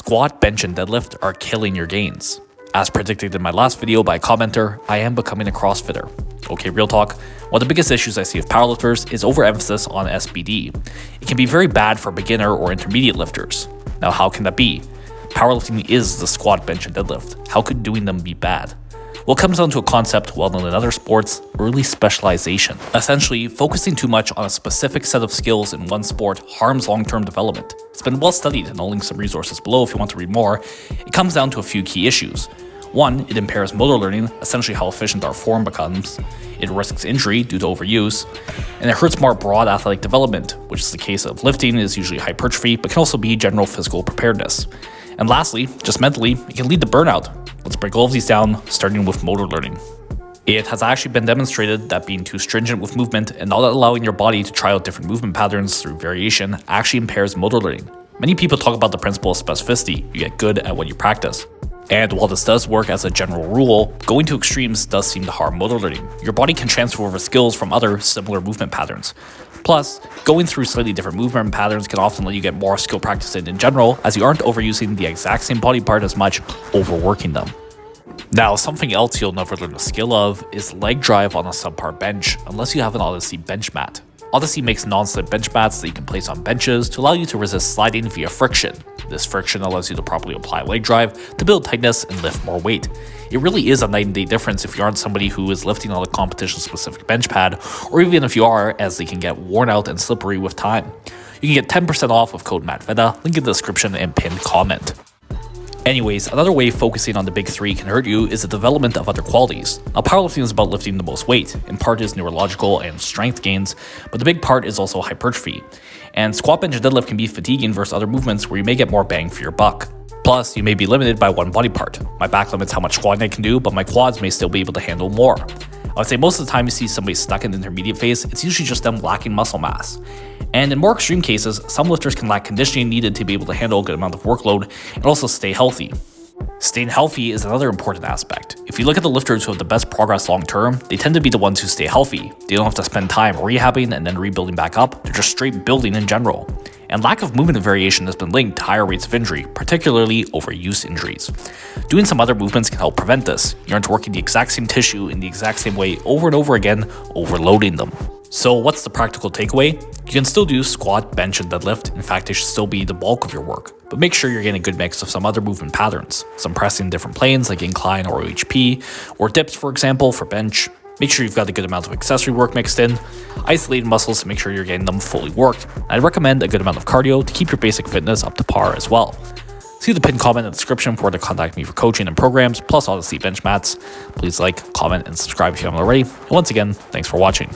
Squat, bench, and deadlift are killing your gains. As predicted in my last video by a commenter, I am becoming a CrossFitter. Okay, real talk, one of the biggest issues I see with powerlifters is overemphasis on SBD. It can be very bad for beginner or intermediate lifters. Now, how can that be? Powerlifting is the squat, bench, and deadlift. How could doing them be bad? Well, it comes down to a concept well known in other sports, early specialization. Essentially, focusing too much on a specific set of skills in one sport harms long-term development. It's been well studied, and I'll link some resources below if you want to read more. It comes down to a few key issues. One, it impairs motor learning, essentially how efficient our form becomes. It risks injury due to overuse, and it hurts more broad athletic development, which is the case of lifting is usually hypertrophy, but can also be general physical preparedness. And lastly, just mentally, it can lead to burnout. Let's break all of these down, starting with motor learning. It has actually been demonstrated that being too stringent with movement and not allowing your body to try out different movement patterns through variation actually impairs motor learning. Many people talk about the principle of specificity. You get good at what you practice. And while this does work as a general rule, going to extremes does seem to harm motor learning. Your body can transfer over skills from other similar movement patterns. Plus, going through slightly different movement patterns can often let you get more skill practice in general, as you aren't overusing the exact same body part as much, overworking them. Now, something else you'll never learn a skill of is leg drive on a subpar bench, unless you have an Odyssey bench mat. Odyssey makes non-slip bench mats that you can place on benches to allow you to resist sliding via friction. This friction allows you to properly apply leg drive to build tightness and lift more weight. It really is a night and day difference if you aren't somebody who is lifting on a competition-specific bench pad, or even if you are, as they can get worn out and slippery with time. You can get 10% off with code MATTVENA, link in the description and pinned comment. Anyways, another way focusing on the big three can hurt you is the development of other qualities. Now, powerlifting is about lifting the most weight. In part is neurological and strength gains, but the big part is also hypertrophy. And squat, bench, and deadlift can be fatiguing versus other movements where you may get more bang for your buck. Plus, you may be limited by one body part. My back limits how much squatting I can do, but my quads may still be able to handle more. I would say most of the time you see somebody stuck in the intermediate phase, it's usually just them lacking muscle mass. And in more extreme cases, some lifters can lack conditioning needed to be able to handle a good amount of workload and also stay healthy. Staying healthy is another important aspect. If you look at the lifters who have the best progress long term, they tend to be the ones who stay healthy. They don't have to spend time rehabbing and then rebuilding back up, they're just straight building in general. And lack of movement variation has been linked to higher rates of injury, particularly overuse injuries. Doing some other movements can help prevent this. You aren't working the exact same tissue in the exact same way over and over again, overloading them. So what's the practical takeaway? You can still do squat, bench, and deadlift. In fact, it should still be the bulk of your work. But make sure you're getting a good mix of some other movement patterns. Some pressing in different planes like incline or OHP, or dips, for example, for bench. Make sure you've got a good amount of accessory work mixed in. Isolated muscles to make sure you're getting them fully worked. I'd recommend a good amount of cardio to keep your basic fitness up to par as well. See the pinned comment in the description for where to contact me for coaching and programs, plus Odyssey bench mats. Please like, comment, and subscribe if you haven't already. And once again, thanks for watching.